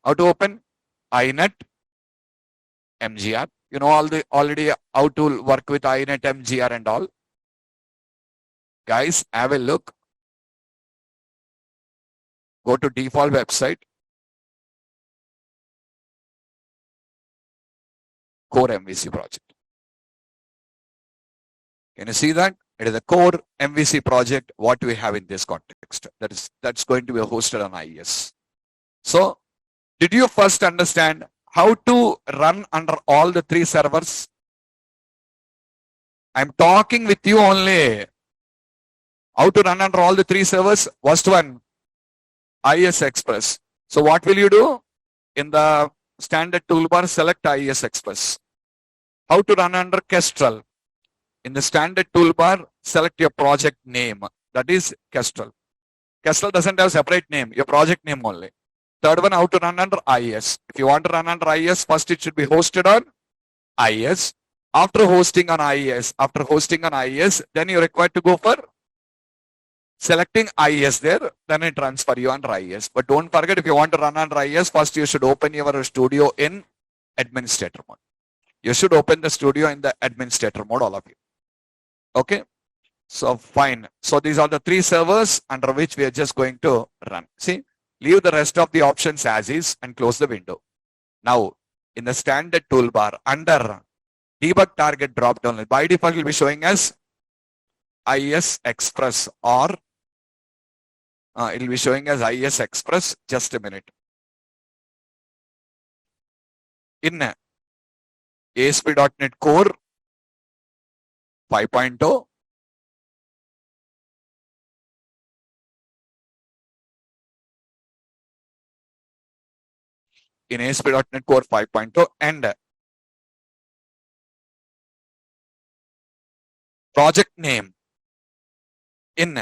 How to open? iNet MGR. You know already how to work with iNet MGR and all. Guys, have a look. Go to default website. Core MVC project. Can you see that? It is a core MVC project, what we have in this context. That's going to be hosted on IES. So, did you first understand how to run under all the three servers? I'm talking with you only. How to run under all the three servers? First one, IES Express. So, what will you do? In the standard toolbar, select IES Express. How to run under Kestrel? In the standard toolbar, select your project name. That is Kestrel. Kestrel doesn't have separate name, your project name only. Third one, how to run under IES. If you want to run under IES, first it should be hosted on IES. After hosting on IES, then you're required to go for selecting IES there, then it runs for you under IES. But don't forget, if you want to run under IES, first you should open your studio in administrator mode. You should open the studio in the administrator mode, all of you. Okay, so fine. So these are the three servers under which we are just going to run. See, leave the rest of the options as is and close the window. Now, in the standard toolbar under debug target drop down, by default it will be showing as IES Express, or it will be showing as IES Express. Just a minute. In ASP.NET Core 5.0, in ASP.NET Core 5.0 and project name in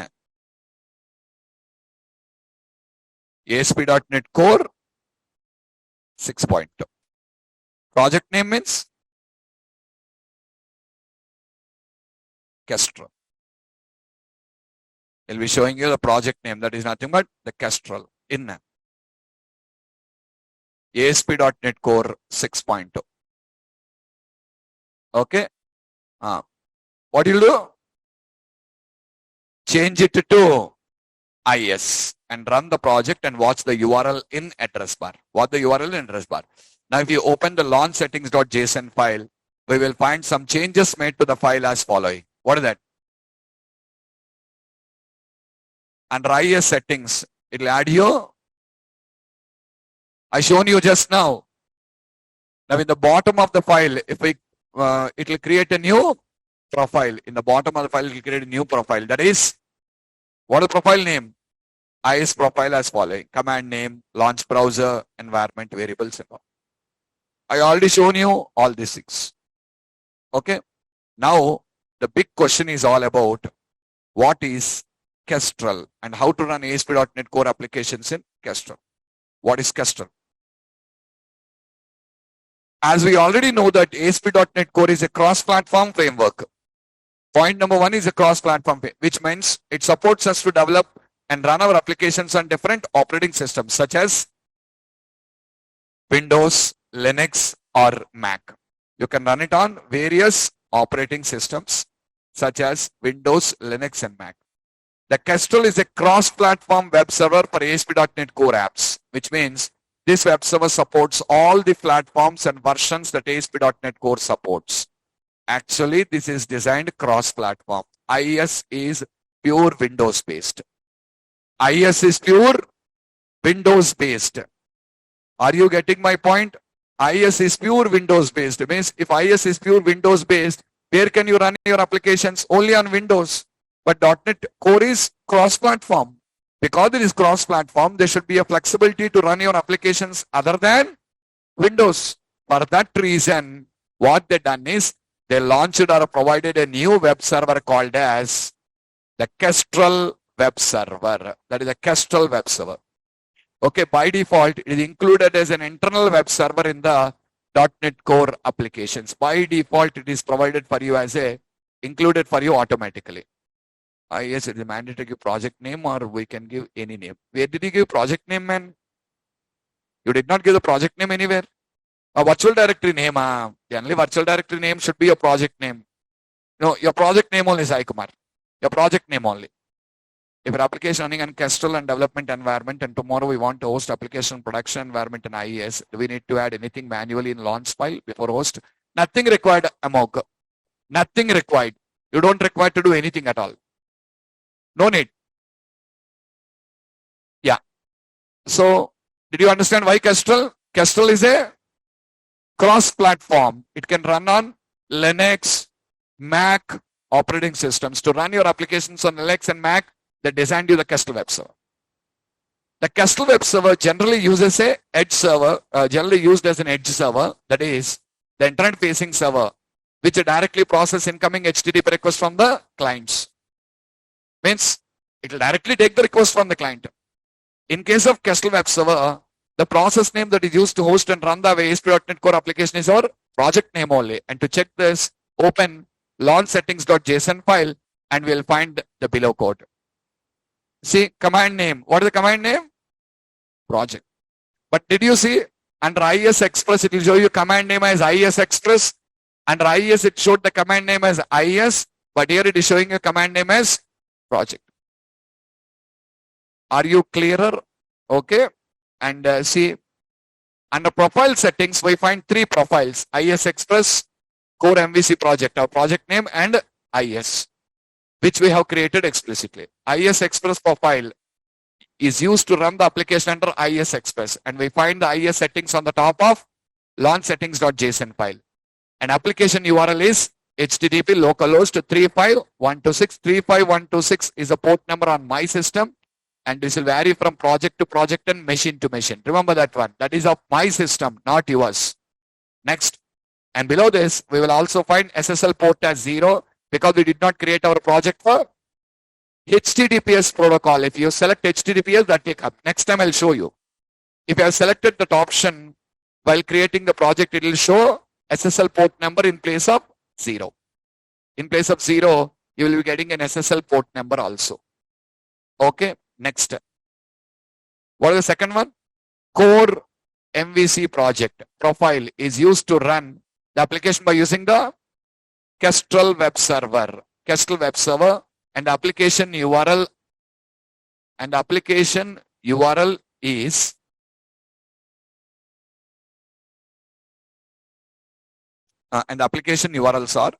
ASP.NET Core 6.0. Project name means Kestrel. It will be showing you the project name, that is nothing but the Kestrel in ASP.NET Core 6.0. Okay. What you'll do? Change it to IES and run the project and watch the URL in address bar. Watch the URL in address bar. Now, if you open the launch settings.json file, we will find some changes made to the file as following. What is that? Under IES settings, it will add you. I shown you just now. Now, in the bottom of the file, if we, it will create a new profile. In the bottom of the file, it will create a new profile. That is, what is the profile name? IES profile as following. Command name, launch browser, environment, variables, and all. I already shown you all these things. Okay. Now, the big question is all about what is Kestrel and how to run ASP.NET Core applications in Kestrel. What is Kestrel? As we already know that ASP.NET Core is a cross-platform framework. Point number one is a cross-platform, which means it supports us to develop and run our applications on different operating systems such as Windows, Linux, or Mac. You can run it on various operating systems such as Windows, Linux, and Mac. The Kestrel is a cross-platform web server for ASP.NET Core apps, which means this web server supports all the platforms and versions that ASP.NET Core supports. Actually, this is designed cross-platform. IES is pure Windows-based. IES is pure Windows-based. Are you getting my point? IES is pure Windows-based. It means if IES is pure Windows-based, where can you run your applications? Only on Windows. But .NET Core is cross-platform. Because it is cross-platform, there should be a flexibility to run your applications other than Windows. For that reason, what they done is, they launched or provided a new web server called as the Kestrel web server. That is a Kestrel web server. Okay, by default, it is included as an internal web server in the .NET Core applications. By default, it is provided for you as a, included for you automatically. Yes, it is mandatory to give project name or we can give any name. Where did you give project name, man? You did not give the project name anywhere. A virtual directory name, generally virtual directory name should be your project name. No, your project name only is Sai Kumar. Your project name only. If your application running on Kestrel and development environment, and tomorrow we want to host application production environment in IES, do we need to add anything manually in launch file before host? Nothing required, Amog. Nothing required. You don't require to do anything at all. No need. Yeah. So, did you understand why Kestrel? Kestrel is a cross-platform. It can run on Linux, Mac operating systems. To run your applications on Linux and Mac, they designed you the Kestrel web server. The Kestrel web server generally uses a edge server, generally used as an edge server, that is the internet facing server, which directly process incoming HTTP requests from the clients. Means it will directly take the request from the client. In case of Kestrel web server, the process name that is used to host and run the ASP.NET Core application is our project name only. And to check this, open launch settings.json file and we'll find the below code. See, command name. What is the command name? Project. But did you see under IES Express, it will show you command name as IES Express. Under IES, it showed the command name as IES, but here it is showing a command name as project. Are you clearer? Okay. And see, under profile settings, we find three profiles: IES Express, Core MVC project, our project name, and IES, which we have created explicitly. IES Express profile is used to run the application under IES Express, and we find the IES settings on the top of launch settings.json file. And application URL is HTTP localhost 35126. 35126 is a port number on my system, and this will vary from project to project and machine to machine. Remember that one. That is of my system, not yours. Next. And below this, we will also find SSL port as 0 because we did not create our project for HTTPS protocol. If you select HTTPS, that will come. Next time I'll show you. If you have selected that option while creating the project, it will show SSL port number in place of 0. In place of 0, you will be getting an SSL port number also. Okay, next. What is the second one? Core MVC project profile is used to run the application by using the Kestrel web server. Kestrel web server and application URL is and the application URLs are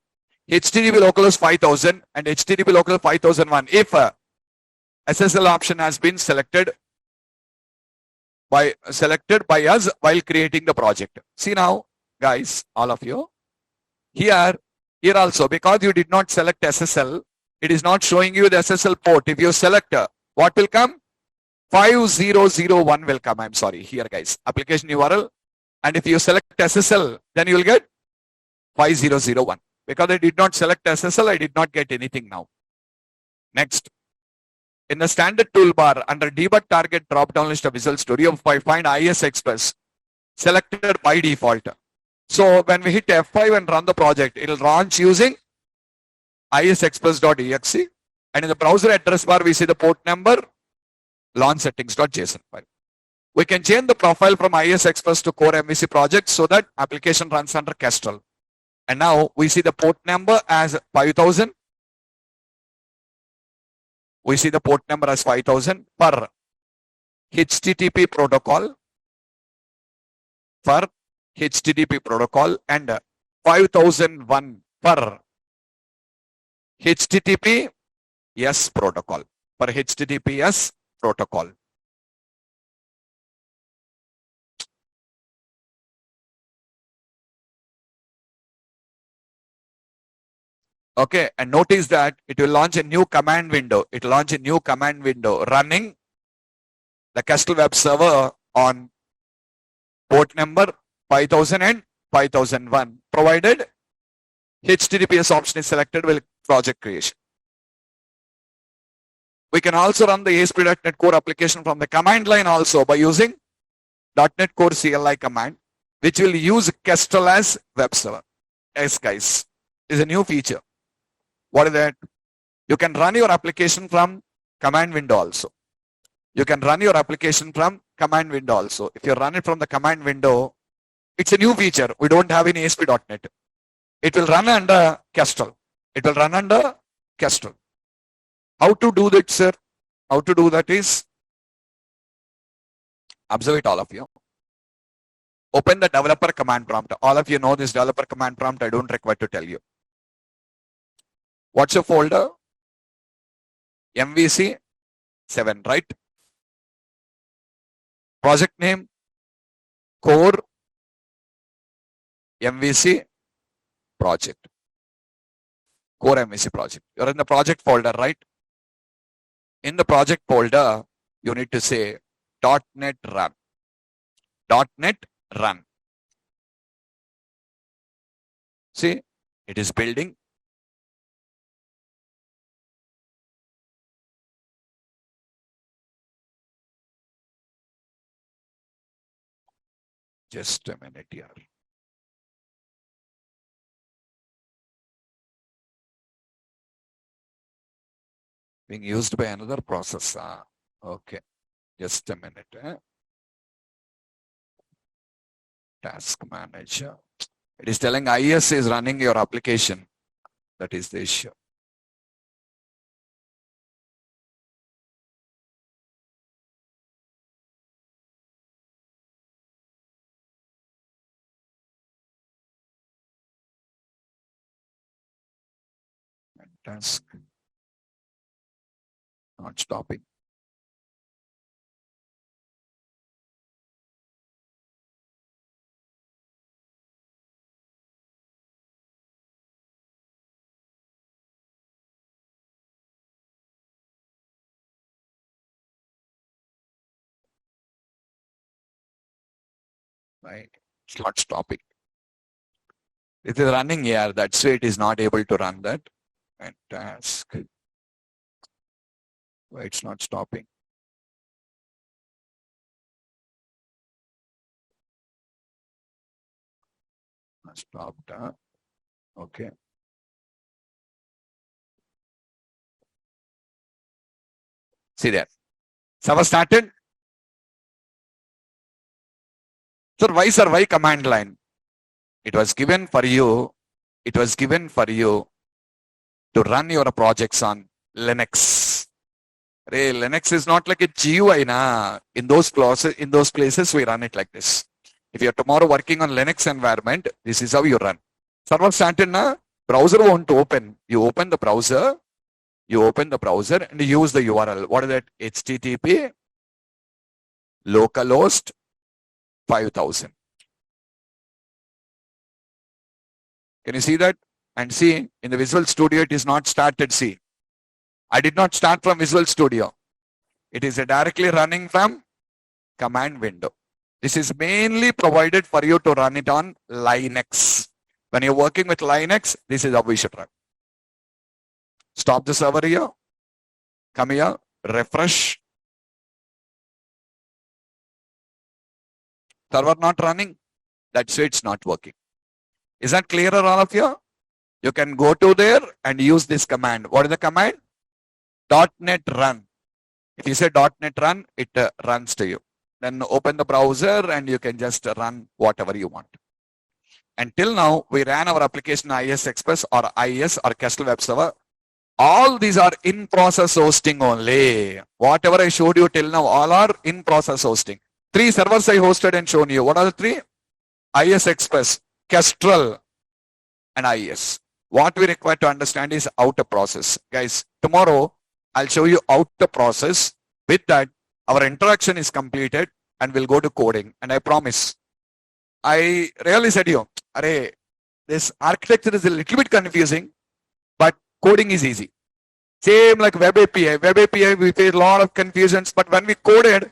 HTTP localhost 5000 and HTTP localhost 5001 if SSL option has been selected by us while creating the project. See now, guys, all of you, here also, because you did not select SSL, it is not showing you the SSL port. If you select, what will come? 5001 will come. I'm sorry, here guys, application URL, and if you select SSL, then you will get 5001. Because I did not select SSL, I did not get anything now. Next. In the standard toolbar, under debug target drop-down list of Visual Studio, I find IES Express selected by default. So when we hit F5 and run the project, it will launch using iesexpress.exe, and in the browser address bar, we see the port number, launch settings.json file. We can change the profile from IES Express to Core MVC project so that application runs under Kestrel. And now we see the port number as 5000. We see the port number as 5000 per HTTP protocol, and 5001 per HTTPS protocol. Okay, and notice that it will launch a new command window. It will launch a new command window running the Kestrel web server on port number 5000 and 5001, provided HTTPS option is selected with project creation. We can also run the ASP.NET Core application from the command line also by using .NET Core CLI command, which will use Kestrel as web server. Yes, guys, is a new feature. What is that? You can run your application from command window also. You can run your application from command window also. If you run it from the command window, it's a new feature. We don't have in ASP.NET. It will run under Kestrel. It will run under Kestrel. How to do that, sir? How to do that is, observe it all of you. Open the developer command prompt. All of you know this developer command prompt. I don't require to tell you. What's your folder? MVC 7, right? Project name, core, MVC project. Core MVC project. You're in the project folder, right? In the project folder, you need to say .NET run. .NET run. See, it is building. Just a minute here. Being used by another process. Okay, just a minute. Task manager. It is telling IS is running your application. That is the issue. And task not stopping. Right, it's not stopping. It is running here. That's why it is not able to run that. And task. Why it's not stopping? Stopped. Okay. See there. Server started. Sir, why command line? It was given for you. It was given for you to run your projects on Linux. Linux is not like a GUI, na. In those places, we run it like this. If you're tomorrow working on Linux environment, this is how you run. Server started, na. Browser won't open. You open the browser. You open the browser and you use the URL. What is that? HTTP localhost 5000. Can you see that? And see, in the Visual Studio, it is not started. See, I did not start from Visual Studio. It is directly running from command window. This is mainly provided for you to run it on Linux. When you're working with Linux, this is how we should run. Stop the server here. Come here. Refresh. Server not running. That's why it's not working. Is that clearer, all of you? You can go to there and use this command. What is the command? .NET run. If you say .NET run, it runs to you. Then open the browser and you can just run whatever you want. Until now, we ran our application IS Express or IS or Kestrel Web Server. All these are in-process hosting only. Whatever I showed you till now, all are in-process hosting. 3 servers I hosted and shown you. What are the 3? IS Express, Kestrel, and IS. What we require to understand is outer process. Guys, tomorrow I'll show you outer process. With that, our interaction is completed and we'll go to coding. And I promise, I really said to you, Array, this architecture is a little bit confusing, but coding is easy. Same like Web API. Web API, we face a lot of confusions, but when we coded,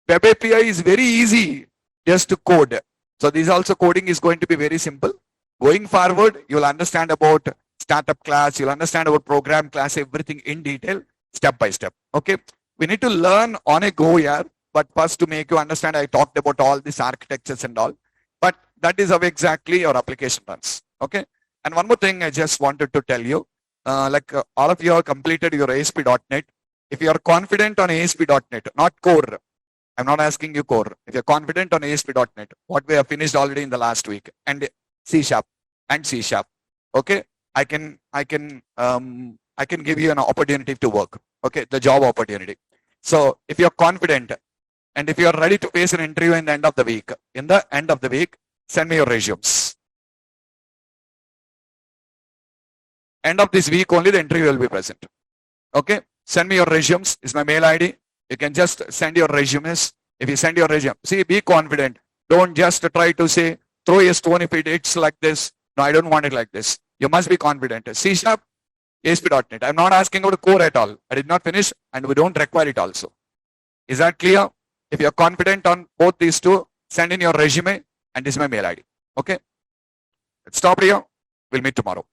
Web API is very easy just to code. So this also coding is going to be very simple. Going forward, you'll understand about startup class, you'll understand about program class, everything in detail, step by step. Okay. We need to learn on a go here, but first to make you understand, I talked about all these architectures and all, but that is how exactly your application runs. Okay. And one more thing I just wanted to tell you, all of you have completed your ASP.NET. If you are confident on ASP.NET, not core, I'm not asking you core. If you're confident on ASP.NET, what we have finished already in the last week, and C Sharp and C Sharp, okay, I can give you an opportunity to work, okay, the job opportunity. So if you're confident and if you're ready to face an interview in the end of the week, send me your resumes. End of this week only the interview will be present. Okay, send me your resumes. Is my mail ID. You can just send your resumes. If you send your resume, see, be confident. Don't just try to say, throw a stone if it's like this. No, I don't want it like this. You must be confident. C Sharp, ASP.NET. I'm not asking about core at all. I did not finish and we don't require it also. Is that clear? If you're confident on both these two, send in your resume and this is my mail ID. Okay? Let's stop here. We'll meet tomorrow.